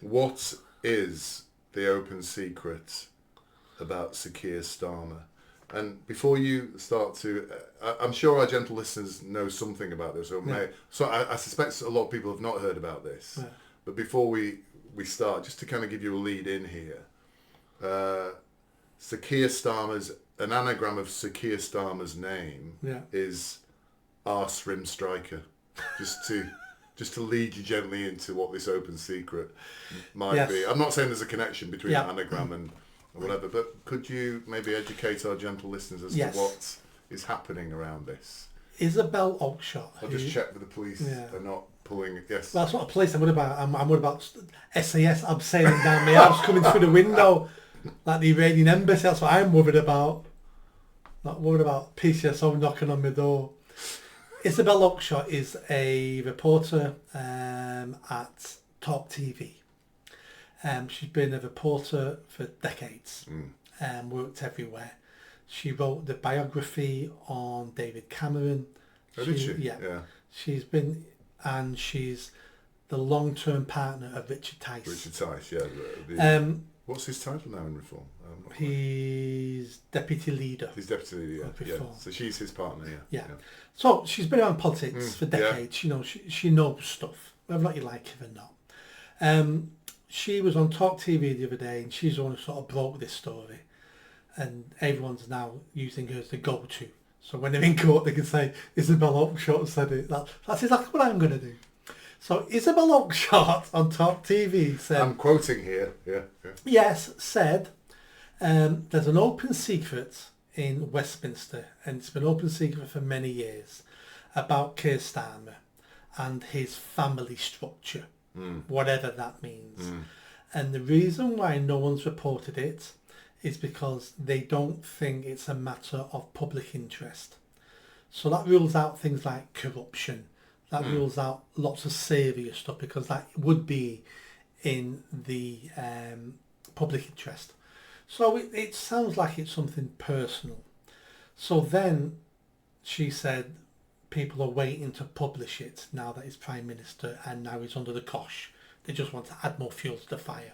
What is the open secret about Sir Keir Starmer? And before you start to, I'm sure our gentle listeners know something about this, or so I suspect a lot of people have not heard about this. Yeah. But before we start, just to kind of give you a lead in here, Sir Keir Starmer's, an anagram of Sir Keir Starmer's name is Arse Rim Striker. Just to lead you gently into what this open secret might be. I'm not saying there's a connection between the anagram and whatever, but could you maybe educate our gentle listeners as to what is happening around this? Isabel Oakeshott. I'll just check with the police. They're not pulling it. Yes. Well, that's not a police. I'm worried about. I'm worried about SAS abseiling down my house, coming through the window, like the Iranian embassy. That's what I'm worried about. Not worried about PCSO knocking on my door. Isabel Oakeshott is a reporter at Talk TV. She's been a reporter for decades, worked everywhere. She wrote the biography on David Cameron. Oh, did she? Yeah. She's been, and she's the long-term partner of Richard Tice. Richard Tice, yeah. What's his title now in Reform? He's deputy leader. He's deputy leader, yeah. So she's his partner, yeah. So she's been around politics for decades. You know, she knows stuff, whether or not you like it or not. She was on Talk TV the other day, and she's the one who sort of broke this story, and everyone's now using her as the go-to. So when they're in court, they can say Isabel Oakeshott said it. That's exactly what I'm going to do. So Isabel Oakeshott on Talk TV said... I'm quoting here, Yes, said, there's an open secret in Westminster, and it's been open secret for many years, about Keir Starmer and his family structure, whatever that means. And the reason why no one's reported it is because they don't think it's a matter of public interest. So that rules out things like corruption. That rules out lots of serious stuff, because that would be in the public interest. So it sounds like it's something personal. So then she said people are waiting to publish it now that he's Prime Minister and now he's under the cosh. They just want to add more fuel to the fire.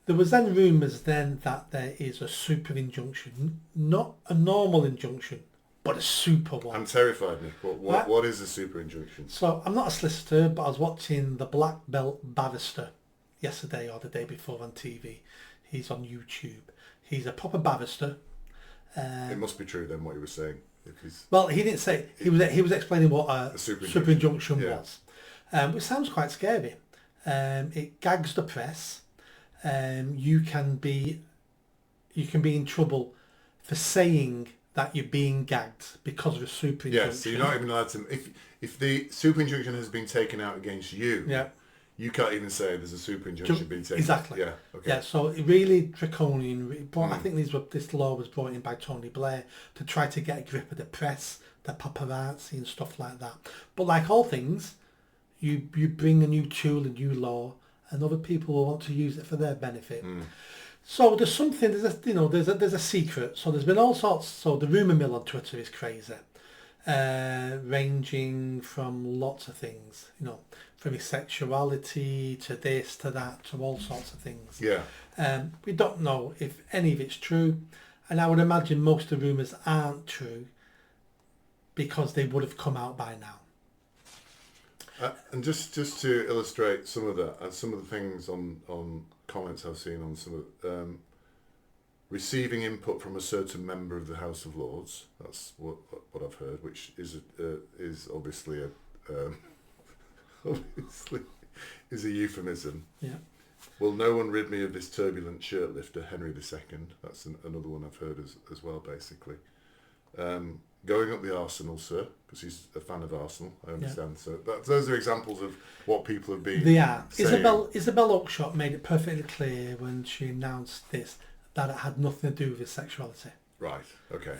There was then rumours then that there is a super injunction, not a normal injunction, but a super one. I'm terrified, Nick. What is a super injunction? So I'm not a solicitor, but I was watching The Black Belt Barrister yesterday or the day before on TV. He's on YouTube. He's a proper barrister. It must be true then what he was saying. Well, he didn't say. He was explaining what a super injunction was, which sounds quite scary. It gags the press. You can be in trouble for saying that you're being gagged because of a super injunction. Yes, so you're not even allowed to... If the super injunction has been taken out against you, you can't even say there's a super injunction being taken. Exactly. Yeah, okay. Yeah, so really draconian. I think this law was brought in by Tony Blair to try to get a grip of the press, the paparazzi and stuff like that. But like all things, you bring a new tool, a new law, and other people will want to use it for their benefit. So there's a secret. So there's been all sorts. So the rumour mill on Twitter is crazy, ranging from lots of things. From his sexuality to this to that to all sorts of things. Yeah. We don't know if any of it's true, and I would imagine most of the rumours aren't true because they would have come out by now. And just to illustrate some of that, some of the things on comments I've seen on some of receiving input from a certain member of the House of Lords. That's what I've heard, which is obviously is a euphemism. Yeah. Will no one rid me of this turbulent shirt lifter, Henry II? That's another one I've heard as well, basically. Going up the Arsenal, sir, because he's a fan of Arsenal, I understand. So those are examples of what people have been saying. Isabel Oakeshott made it perfectly clear when she announced this that it had nothing to do with his sexuality. Right, okay.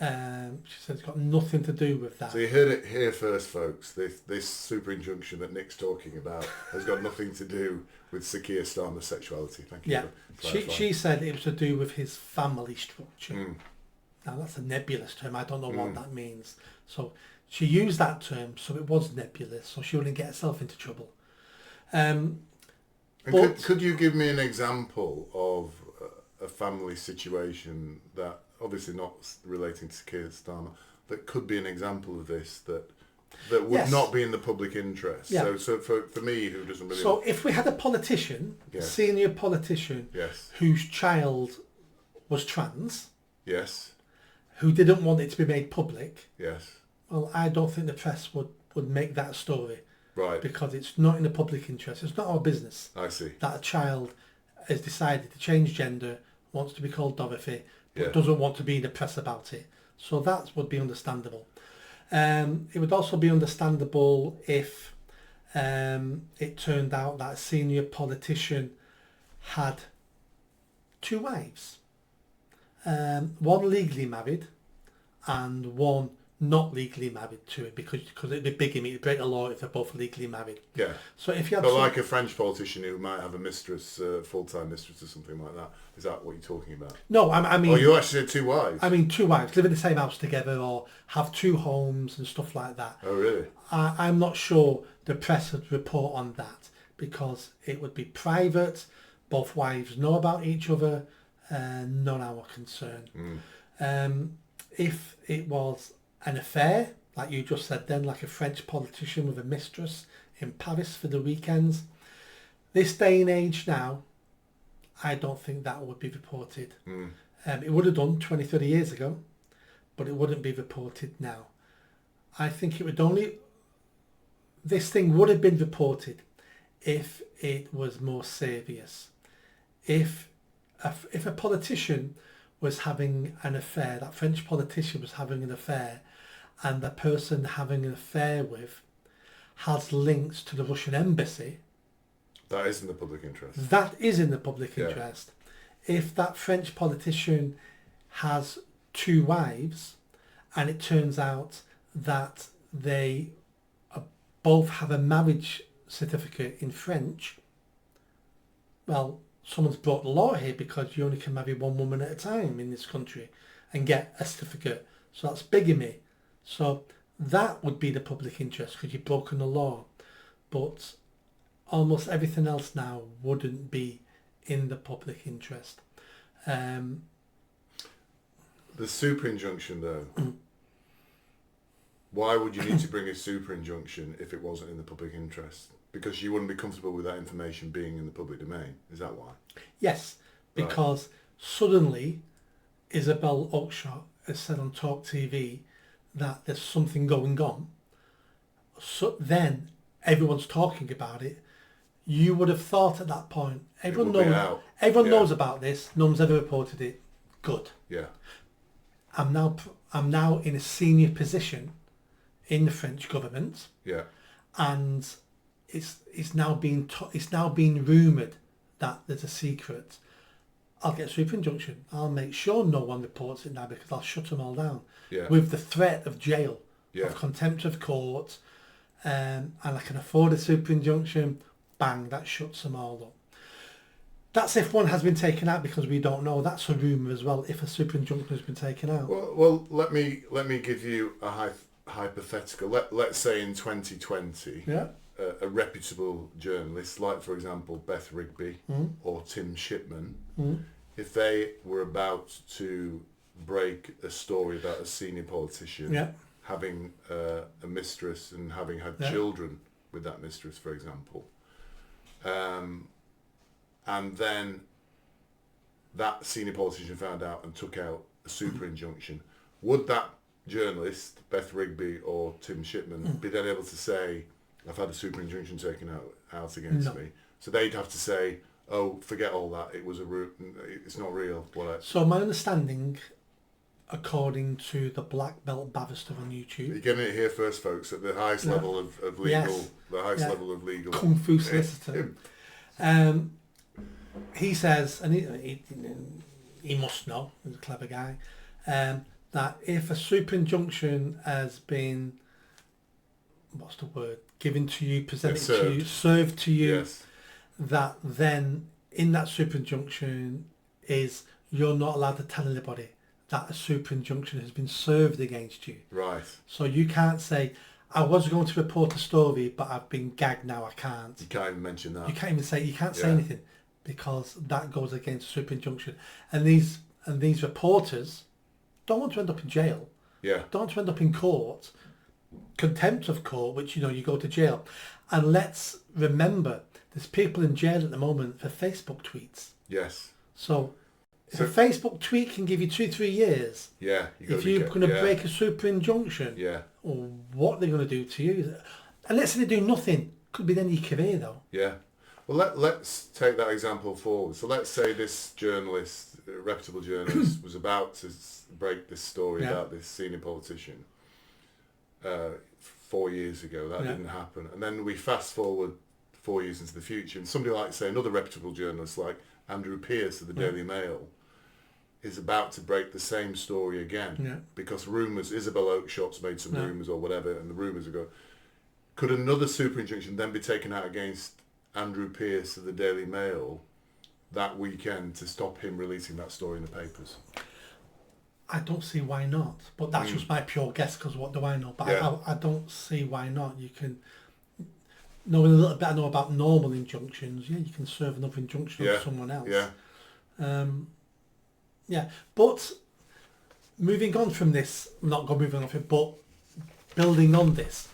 She said it's got nothing to do with that. So you heard it here first, folks. This super injunction that Nick's talking about has got nothing to do with Sir Keir Starmer's sexuality. Thank you. Yeah, she said it was to do with his family structure. Now that's a nebulous term. I don't know what that means. So she used that term, so it was nebulous, so she wouldn't get herself into trouble. And could you give me an example of a family situation that, obviously not relating to Keir Starmer, that could be an example of this that would not be in the public interest? Yeah. So for me, who doesn't really... So if we had a politician, a senior politician, whose child was trans, who didn't want it to be made public, well, I don't think the press would make that story. Right. Because it's not in the public interest. It's not our business. I see. That a child has decided to change gender, wants to be called Dorothy, but doesn't want to be in the press about it. So that would be understandable. It would also be understandable if it turned out that a senior politician had 2 wives. One legally married and one not legally married to it, because it'd be bigamy, it'd break the law if they're both legally married. Yeah. So if you had... But like a French politician who might have a mistress, full-time mistress or something like that. Is that what you're talking about? No, I mean... Oh, you actually said 2 wives? I mean 2 wives, live in the same house together or have 2 homes and stuff like that. Oh, really? I'm not sure the press would report on that because it would be private. Both wives know about each other, not our concern. If it was an affair, like you just said then, like a French politician with a mistress in Paris for the weekends, this day and age now, I don't think that would be reported. It would have done 20, 30 years ago, but it wouldn't be reported now. I think it would only... This thing would have been reported if it was more serious. If a politician was having an affair, that French politician was having an affair, and the person having an affair with has links to the Russian embassy... That is in the public interest. That is in the public interest. If that French politician has 2 wives, and it turns out that they both have a marriage certificate in French, well, someone's brought the law here because you only can marry 1 woman at a time in this country and get a certificate. So that's bigamy. So that would be the public interest because you've broken the law. But almost everything else now wouldn't be in the public interest. The super injunction, though. Why would you need to bring a super injunction if it wasn't in the public interest? Because you wouldn't be comfortable with that information being in the public domain. Is that why? Yes, because suddenly Isabel Oakeshott has said on Talk TV that there's something going on. So then everyone's talking about it. You would have thought at that point, everyone knows about this. No one's ever reported it. Good. Yeah. I'm now in a senior position in the French government. Yeah. And it's now being rumoured that there's a secret. I'll get a super injunction. I'll make sure no one reports it now because I'll shut them all down. Yeah. With the threat of jail, of contempt of court, and I can afford a super injunction. Bang, that shuts them all up. That's if one has been taken out because we don't know. That's a rumour as well. If a super injunction has been taken out. Well, let me give you a hypothetical. Let's say in 2020, a reputable journalist, like for example Beth Rigby or Tim Shipman, if they were about to break a story about a senior politician having a mistress and having had children with that mistress, for example, and then that senior politician found out and took out a super injunction, would that journalist, Beth Rigby or Tim Shipman, be then able to say, I've had a super injunction taken out against me? So they'd have to say, oh, forget all that, it's not real. So my understanding, according to the Black Belt Barrister on YouTube... You're getting it here first, folks, at the highest level of legal... The highest level of legal... Kung Fu solicitor. He says, and he must know, he's a clever guy, that if a super injunction has been, what's the word, given to you, presented to you, served to you, that then in that super injunction is you're not allowed to tell anybody that a super injunction has been served against you. Right. So you can't say, I was going to report a story, but I've been gagged now. I can't. You can't even mention that. You can't even say. You can't say anything because that goes against super injunction. And these reporters don't want to end up in jail. Yeah. Don't want to end up in court, contempt of court, which you go to jail. And let's remember, there's people in jail at the moment for Facebook tweets. Yes. So if a Facebook tweet can give you 2-3 years, if you're going to break a super injunction, or what they're going to do to you, and let's say they do nothing, could be the end of your career though. Yeah. Well, let's take that example forward. So let's say this journalist, reputable journalist, was about to break this story about this senior politician 4 years ago. That didn't happen. And then we fast forward 4 years into the future, and somebody like, say, another reputable journalist like Andrew Pearce of the Daily Mail is about to break the same story again because rumours, Isabel Oakeshot's made some rumours or whatever, and the rumours are going. Could another super injunction then be taken out against Andrew Pearce of the Daily Mail that weekend to stop him releasing that story in the papers? I don't see why not, but that's just my pure guess because what do I know? But I don't see why not. You can, knowing a little bit I know about normal injunctions, you can serve another injunction on someone else. But moving on from this, moving on from it, but building on this,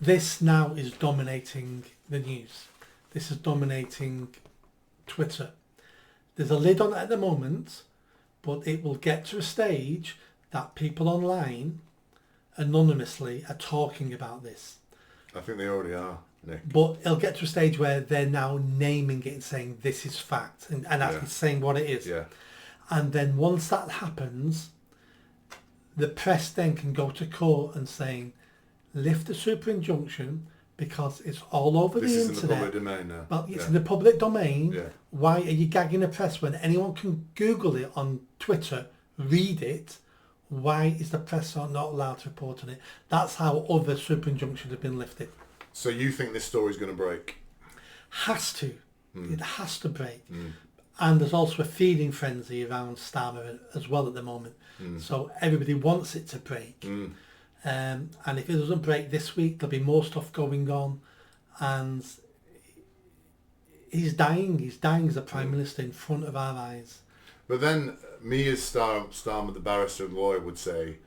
this now is dominating the news. This is dominating Twitter. There's a lid on it at the moment, but it will get to a stage that people online anonymously are talking about this. I think they already are, Nick. But it'll get to a stage where they're now naming it and saying this is fact and actually saying what it is. Yeah. And then once that happens, the press then can go to court and saying, lift the super injunction because it's all over the internet. This is in the public domain now. Well, it's in the public domain. Yeah. Why are you gagging the press when anyone can Google it on Twitter, read it? Why is the press not allowed to report on it? That's how other super injunctions have been lifted. So you think this story's going to break? Has to. It has to break. And there's also a feeding frenzy around Starmer as well at the moment. So everybody wants it to break. And if it doesn't break this week, there'll be more stuff going on. And he's dying. He's dying as a Prime Minister in front of our eyes. But then me as Starmer, the barrister and lawyer, would say,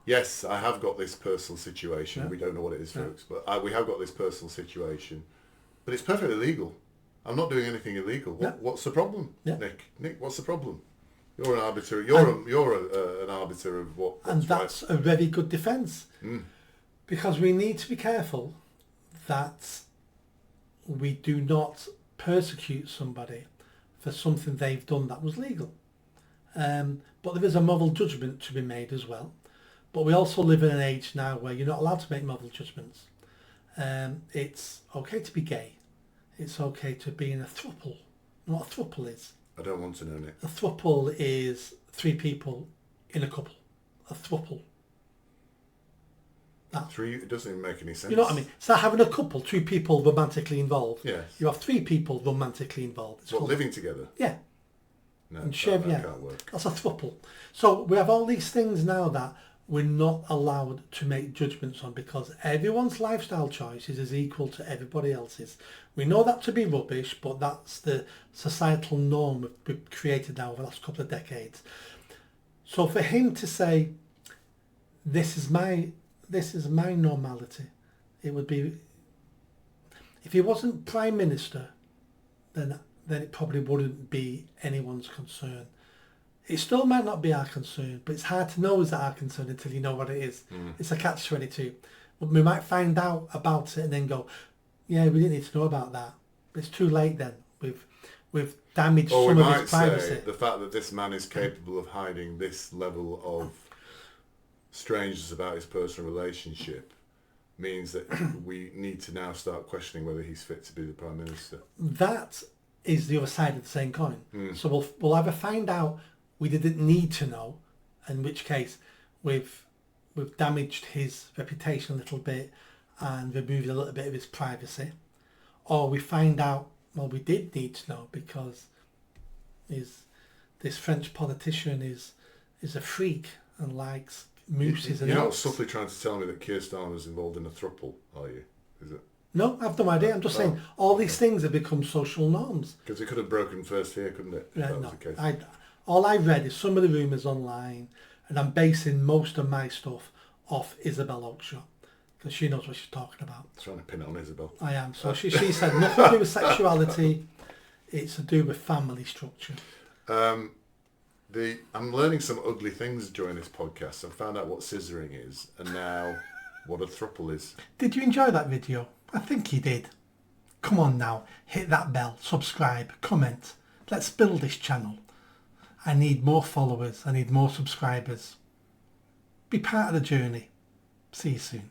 yes, I have got this personal situation. We don't know what it is, folks, but we have got this personal situation. But it's perfectly legal. I'm not doing anything illegal. What's the problem, Nick? Nick, what's the problem? You're an arbiter. You're an arbiter of what. And that's a very good defence, because we need to be careful that we do not persecute somebody for something they've done that was legal. But there is a moral judgment to be made as well. But we also live in an age now where you're not allowed to make moral judgments. It's okay to be gay. It's okay to be in a throuple. You know what a throuple is? I don't want to know, Nick. A throuple is 3 people in a couple. A throuple. Three, it doesn't even make any sense. You know what I mean? So having a couple, 2 people romantically involved. Yes. You have 3 people romantically involved. It's living together? Yeah. No, and that can't work. That's a throuple. So we have all these things now that we're not allowed to make judgments on because everyone's lifestyle choices is equal to everybody else's. We know that to be rubbish, but that's the societal norm we've created now over the last couple of decades. So for him to say, this is my normality, it would be, if he wasn't Prime Minister, then it probably wouldn't be anyone's concern. It still might not be our concern, but it's hard to know is that our concern until you know what it is. It's a catch-22. But we might find out about it and then go, yeah, we didn't need to know about that. It's too late then. We've damaged some of his privacy. Say the fact that this man is capable of hiding this level of strangeness about his personal relationship means that we need to now start questioning whether he's fit to be the Prime Minister. That is the other side of the same coin. So we'll either find out we didn't need to know, in which case we've damaged his reputation a little bit and removed a little bit of his privacy, or we find out, well, we did need to know because this French politician is a freak and likes moose is an You're not ox. subtly trying to tell me that Keir Starmer's involved in a throuple, are you? Is it? No, I've no idea. I'm just saying all these things have become social norms. Because it could have broken first here, couldn't it? Yeah, That was no. the case. All I read is some of the rumours online, and I'm basing most of my stuff off Isabel Oakeshott, because she knows what she's talking about. Trying to pin it on Isabel. I am. So she said nothing to do with sexuality, it's to do with family structure. I'm learning some ugly things during this podcast. I found out what scissoring is, and now what a throuple is. Did you enjoy that video? I think you did. Come on now, hit that bell, subscribe, comment. Let's build this channel. I need more followers, I need more subscribers. Be part of the journey. See you soon.